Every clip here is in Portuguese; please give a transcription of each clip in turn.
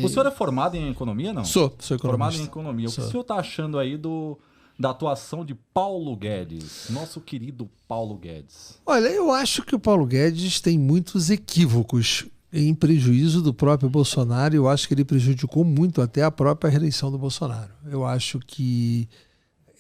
O senhor é formado em economia, não? Sou economista. Formado em economia. O que o senhor está achando aí da atuação de Paulo Guedes, nosso querido Paulo Guedes? Olha, eu acho que o Paulo Guedes tem muitos equívocos em prejuízo do próprio Bolsonaro. Eu acho que ele prejudicou muito até a própria reeleição do Bolsonaro. Eu acho que...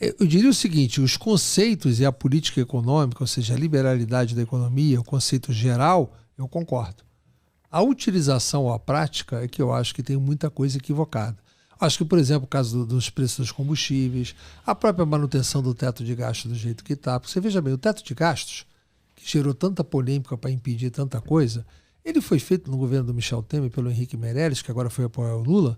Eu diria o seguinte, os conceitos e a política econômica, ou seja, a liberalidade da economia, o conceito geral, eu concordo. A utilização ou a prática é que eu acho que tem muita coisa equivocada. Acho que, por exemplo, o caso dos preços dos combustíveis, a própria manutenção do teto de gastos do jeito que está. Porque você veja bem, o teto de gastos, que gerou tanta polêmica para impedir tanta coisa, ele foi feito no governo do Michel Temer pelo Henrique Meirelles, que agora foi apoiar o Lula.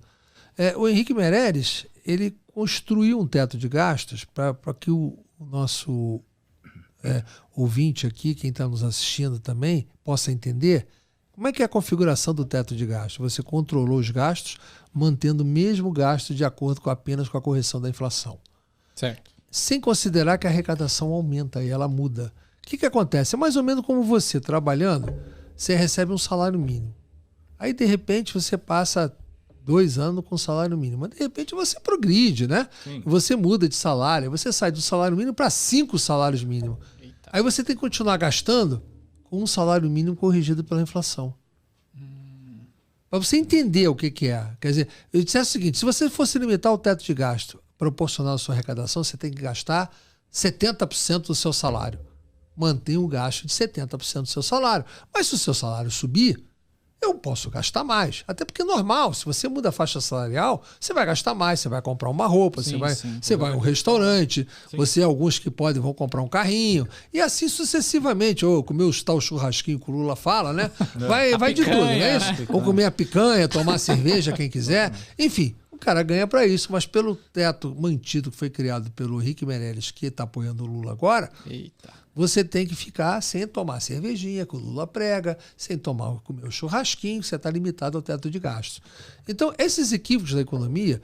O Henrique Meirelles, ele construiu um teto de gastos para que o nosso ouvinte aqui, quem está nos assistindo também, possa entender como é que é a configuração do teto de gastos. Você controlou os gastos, mantendo o mesmo gasto de acordo apenas com a correção da inflação. Certo. Sem considerar que a arrecadação aumenta e ela muda. O que acontece? É mais ou menos como você trabalhando, você recebe um salário mínimo. Aí, de repente, você passa 2 anos com salário mínimo. Mas, de repente, você progride, né? Sim. Você muda de salário, você sai do salário mínimo para 5 salários mínimos. Eita. Aí você tem que continuar gastando com um salário mínimo corrigido pela inflação. Para você entender o que é. Quer dizer, eu dissesse o seguinte, se você fosse limitar o teto de gasto proporcional à sua arrecadação, você tem que gastar 70% do seu salário. Mantenha um gasto de 70% do seu salário. Mas se o seu salário subir, eu posso gastar mais. Até porque é normal, se você muda a faixa salarial, você vai gastar mais, você vai comprar uma roupa, você vai a um restaurante, alguns que podem vão comprar um carrinho, e assim sucessivamente, ou comer o tal churrasquinho que o Lula fala, né? Vai de tudo, não é isso? Ou comer a picanha, tomar cerveja, quem quiser. Enfim, o cara ganha para isso, mas pelo teto mantido que foi criado pelo Henrique Meirelles, que está apoiando o Lula agora, você tem que ficar sem tomar a cervejinha que o Lula prega, sem comer o churrasquinho, você está limitado ao teto de gastos. Então, esses equívocos da economia,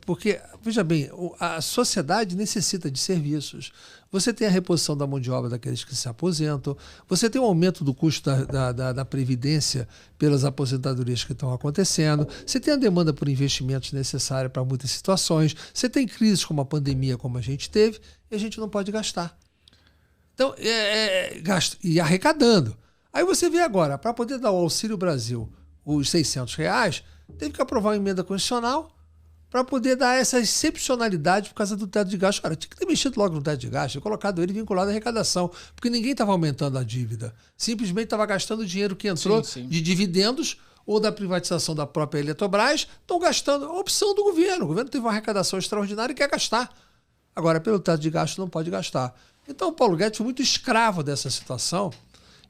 porque, veja bem, a sociedade necessita de serviços. Você tem a reposição da mão de obra daqueles que se aposentam, você tem o aumento do custo da previdência pelas aposentadorias que estão acontecendo, você tem a demanda por investimentos necessária para muitas situações, você tem crises como a pandemia, como a gente teve, e a gente não pode gastar. Então, gasto, e arrecadando. Aí você vê agora, para poder dar o Auxílio Brasil, os R$600, teve que aprovar uma emenda constitucional para poder dar essa excepcionalidade por causa do teto de gasto. Cara, tinha que ter mexido logo no teto de gasto e colocado ele vinculado à arrecadação, porque ninguém estava aumentando a dívida. Simplesmente estava gastando o dinheiro que entrou de dividendos ou da privatização da própria Eletrobras, estão gastando a opção do governo. O governo teve uma arrecadação extraordinária e quer gastar. Agora, pelo teto de gasto, não pode gastar. Então, o Paulo Guedes foi muito escravo dessa situação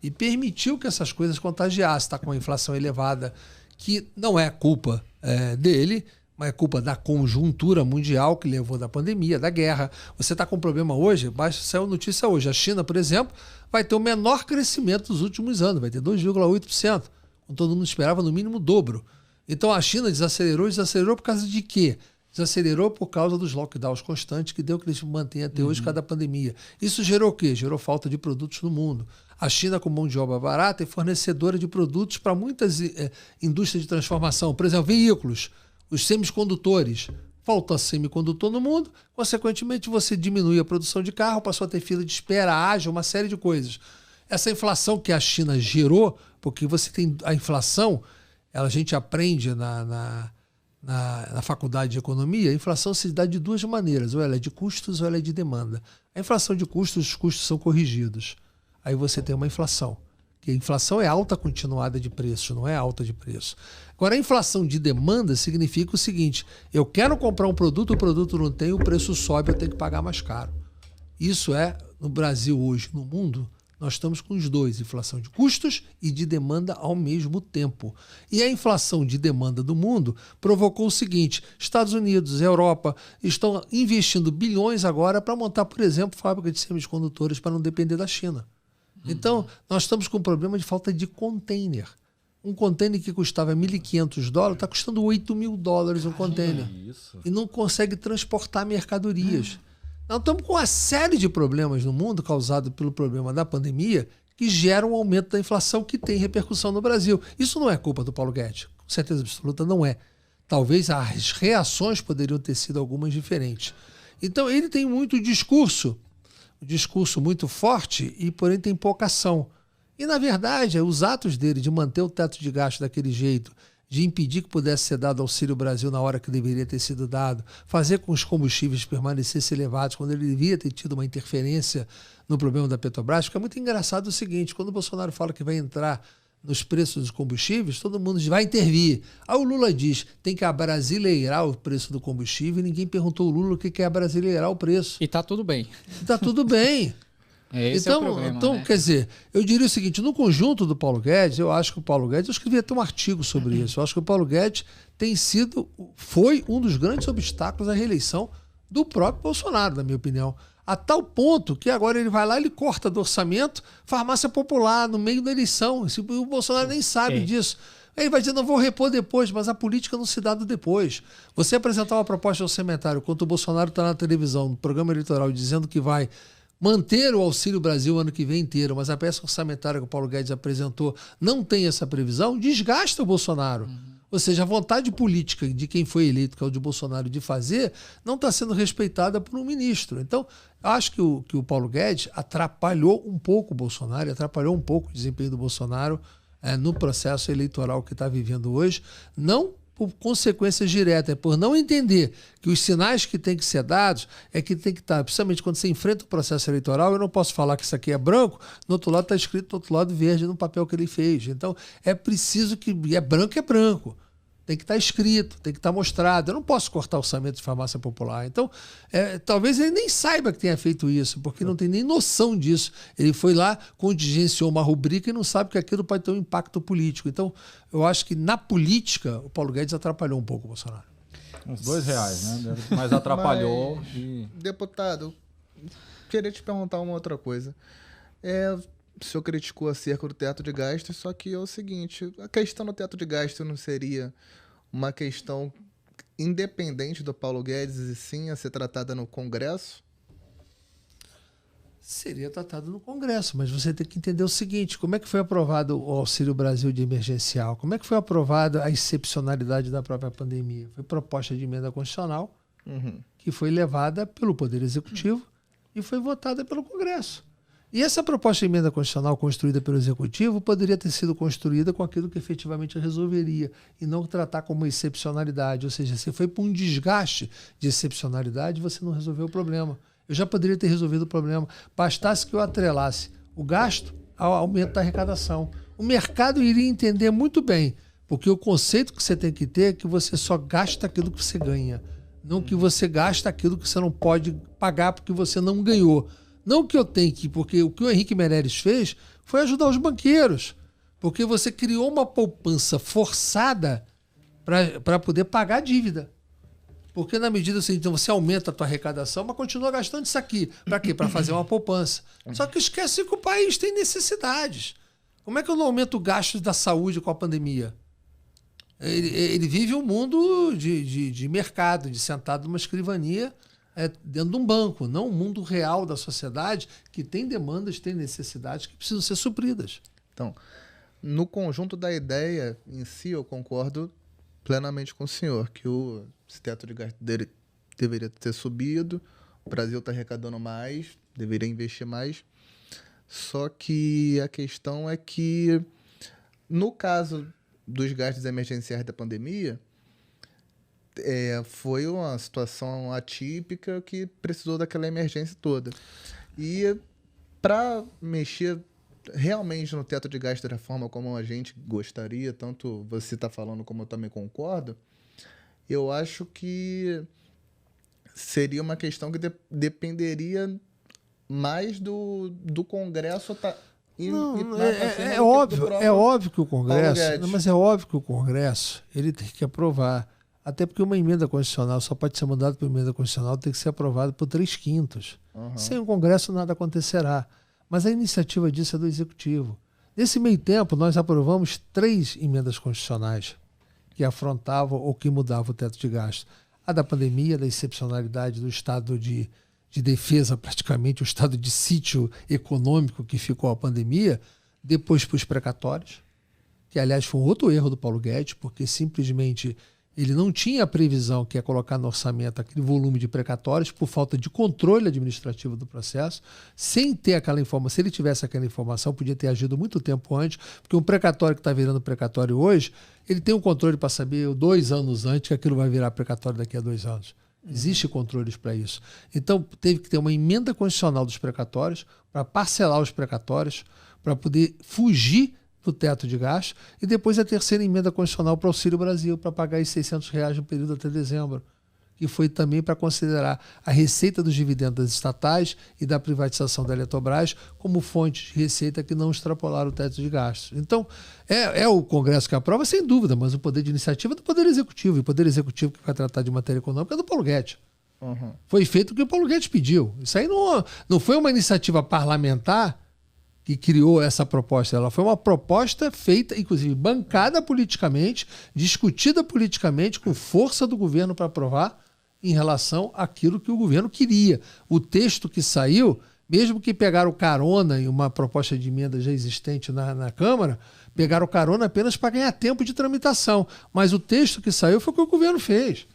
e permitiu que essas coisas contagiassem. Está com uma inflação elevada, que não é culpa dele, mas é culpa da conjuntura mundial que levou da pandemia, da guerra. Você está com um problema hoje, saiu notícia hoje. A China, por exemplo, vai ter o menor crescimento dos últimos anos, vai ter 2,8%. Quando todo mundo esperava no mínimo o dobro. Então, a China desacelerou por causa de quê? Desacelerou por causa dos lockdowns constantes que deu que eles mantêm até hoje por causa da pandemia. Isso gerou o quê? Gerou falta de produtos no mundo. A China, com mão de obra barata, é fornecedora de produtos para muitas indústrias de transformação. Por exemplo, veículos, os semicondutores. Falta semicondutor no mundo, consequentemente você diminui a produção de carro, passou a ter fila de espera, ágil, uma série de coisas. Essa inflação que a China gerou, porque você tem a inflação, a gente aprende na faculdade de economia, a inflação se dá de 2 maneiras, ou ela é de custos ou ela é de demanda. A inflação de custos, os custos são corrigidos. Aí você tem uma inflação. Que a inflação é alta continuada de preço, não é alta de preço. Agora, a inflação de demanda significa o seguinte, eu quero comprar um produto, o produto não tem, o preço sobe, eu tenho que pagar mais caro. Isso é, no Brasil hoje, no mundo, nós estamos com os dois, inflação de custos e de demanda ao mesmo tempo. E a inflação de demanda do mundo provocou o seguinte, Estados Unidos, Europa estão investindo bilhões agora para montar, por exemplo, fábrica de semicondutores para não depender da China. Então, nós estamos com um problema de falta de container. Um container que custava $1.500 está custando $8.000 um container. E não consegue transportar mercadorias. Nós estamos com uma série de problemas no mundo causado pelo problema da pandemia que geram um aumento da inflação que tem repercussão no Brasil. Isso não é culpa do Paulo Guedes, com certeza absoluta não é. talvez as reações poderiam ter sido algumas diferentes. Então, ele tem muito discurso muito forte, e porém tem pouca ação. E, na verdade, os atos dele de manter o teto de gasto daquele jeito, de impedir que pudesse ser dado Auxílio Brasil na hora que deveria ter sido dado, fazer com que os combustíveis permanecessem elevados, quando ele devia ter tido uma interferência no problema da Petrobras. Fica muito engraçado o seguinte: quando o Bolsonaro fala que vai entrar nos preços dos combustíveis, todo mundo diz, vai intervir. Aí o Lula diz, tem que abrasileirar o preço do combustível, e ninguém perguntou ao Lula o que é abrasileirar o preço. E tá tudo bem. Tá tudo bem. Esse é o problema, né? Quer dizer, eu diria o seguinte: no conjunto do Paulo Guedes, eu acho que o Paulo Guedes, eu escrevi até um artigo sobre isso, eu acho que o Paulo Guedes foi um dos grandes obstáculos à reeleição do próprio Bolsonaro, na minha opinião. A tal ponto que agora ele vai lá, ele corta do orçamento farmácia popular no meio da eleição. O Bolsonaro nem sabe disso. Aí vai dizer, não vou repor depois, mas a política não se dá do depois. Você apresentar uma proposta orçamentária, enquanto o Bolsonaro está na televisão, no programa eleitoral, dizendo que vai manter o Auxílio Brasil ano que vem inteiro, mas a peça orçamentária que o Paulo Guedes apresentou não tem essa previsão, desgasta o Bolsonaro. Ou seja, a vontade política de quem foi eleito, que é o de Bolsonaro, de fazer, não está sendo respeitada por um ministro. Então, acho que o Paulo Guedes atrapalhou um pouco o Bolsonaro, atrapalhou um pouco o desempenho do Bolsonaro no processo eleitoral que está vivendo hoje, não por consequências diretas, é por não entender que os sinais que têm que ser dados é que tem que estar, principalmente quando você enfrenta o processo eleitoral, eu não posso falar que isso aqui é branco, no outro lado está escrito do outro lado verde no papel que ele fez. Então, é preciso que é branco. Tem que estar escrito, tem que estar mostrado. Eu não posso cortar orçamento de farmácia popular. Então, talvez ele nem saiba que tenha feito isso, porque não tem nem noção disso. Ele foi lá, contingenciou uma rubrica e não sabe que aquilo pode ter um impacto político. Então, eu acho que na política, o Paulo Guedes atrapalhou um pouco o Bolsonaro. Uns R$2, né? Mas atrapalhou. Deputado, queria te perguntar uma outra coisa. O senhor criticou acerca do teto de gastos, só que é o seguinte, a questão do teto de gastos não seria uma questão independente do Paulo Guedes e sim a ser tratada no Congresso? Seria tratado no Congresso, mas você tem que entender o seguinte: como é que foi aprovado o Auxílio Brasil de emergencial? Como é que foi aprovada a excepcionalidade da própria pandemia? Foi proposta de emenda constitucional, que foi levada pelo Poder Executivo e foi votada pelo Congresso. E essa proposta de emenda constitucional construída pelo Executivo poderia ter sido construída com aquilo que efetivamente resolveria e não tratar como excepcionalidade. Ou seja, se foi para um desgaste de excepcionalidade, você não resolveu o problema. Eu já poderia ter resolvido o problema. Bastasse que eu atrelasse o gasto ao aumento da arrecadação. O mercado iria entender muito bem, porque o conceito que você tem que ter é que você só gasta aquilo que você ganha, não que você gasta aquilo que você não pode pagar porque você não ganhou. Não que eu tenha que, porque o que o Henrique Meirelles fez foi ajudar os banqueiros, porque você criou uma poupança forçada para poder pagar a dívida. Porque na medida assim, então você aumenta a tua arrecadação, mas continua gastando isso aqui. Para quê? Para fazer uma poupança. Só que esquece que o país tem necessidades. Como é que eu não aumento o gasto da saúde com a pandemia? Ele vive um mundo de mercado, de sentado numa escrivania, dentro de um banco, não um mundo real da sociedade que tem demandas, tem necessidades que precisam ser supridas. Então, no conjunto da ideia em si, eu concordo plenamente com o senhor, que esse teto de gasto dele deveria ter subido, o Brasil está arrecadando mais, deveria investir mais, só que a questão é que, no caso dos gastos emergenciais da pandemia, foi uma situação atípica que precisou daquela emergência toda. E para mexer realmente no teto de gasto da forma como a gente gostaria, tanto você está falando como eu também concordo, eu acho que seria uma questão que dependeria mais do Congresso óbvio que o Congresso, mas é óbvio que o Congresso ele tem que aprovar. Até porque uma emenda constitucional só pode ser mandada por emenda constitucional, tem que ser aprovada por 3/5. Sem o Congresso nada acontecerá. Mas a iniciativa disso é do Executivo. Nesse meio tempo, nós aprovamos 3 emendas constitucionais que afrontavam ou que mudavam o teto de gasto. A da pandemia, da excepcionalidade do estado de defesa, praticamente o estado de sítio econômico que ficou a pandemia, depois para os precatórios, que aliás foi um outro erro do Paulo Guedes, porque simplesmente Ele não tinha a previsão que ia colocar no orçamento aquele volume de precatórios por falta de controle administrativo do processo, sem ter aquela informação. Se ele tivesse aquela informação, podia ter agido muito tempo antes, porque um precatório que está virando precatório hoje, ele tem um controle para saber 2 anos antes que aquilo vai virar precatório daqui a 2 anos. Existem controles para isso. Então, teve que ter uma emenda constitucional dos precatórios para parcelar os precatórios, para poder fugir do teto de gasto, e depois a terceira emenda constitucional para o Auxílio Brasil, para pagar os R$600 no período até dezembro, que foi também para considerar a receita dos dividendos das estatais e da privatização da Eletrobras como fonte de receita que não extrapolaram o teto de gastos. Então, é o Congresso que aprova, sem dúvida, mas o poder de iniciativa é do Poder Executivo, e o Poder Executivo que vai tratar de matéria econômica é do Paulo Guedes. Uhum. Foi feito o que o Paulo Guedes pediu. Isso aí não foi uma iniciativa parlamentar que criou essa proposta. Ela foi uma proposta feita, inclusive bancada politicamente, discutida politicamente, com força do governo para aprovar em relação àquilo que o governo queria. O texto que saiu, mesmo que pegaram carona em uma proposta de emenda já existente na Câmara, pegaram carona apenas para ganhar tempo de tramitação. Mas o texto que saiu foi o que o governo fez.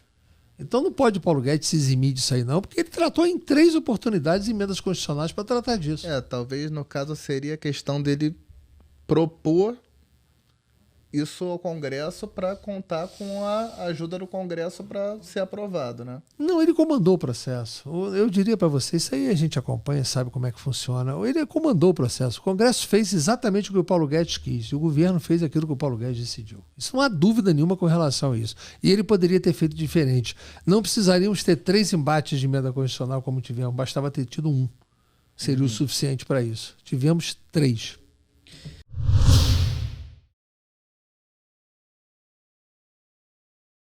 Então não pode o Paulo Guedes se eximir disso aí não, porque ele tratou em 3 oportunidades emendas constitucionais para tratar disso. Talvez no caso seria a questão dele propor isso ao Congresso para contar com a ajuda do Congresso para ser aprovado, né? Não, ele comandou o processo. Eu diria para você, isso aí a gente acompanha, sabe como é que funciona. Ele comandou o processo. O Congresso fez exatamente o que o Paulo Guedes quis. E o governo fez aquilo que o Paulo Guedes decidiu. Isso não há dúvida nenhuma com relação a isso. E ele poderia ter feito diferente. Não precisaríamos ter 3 embates de emenda constitucional como tivemos. Bastava ter tido 1. Seria o suficiente para isso. Tivemos 3.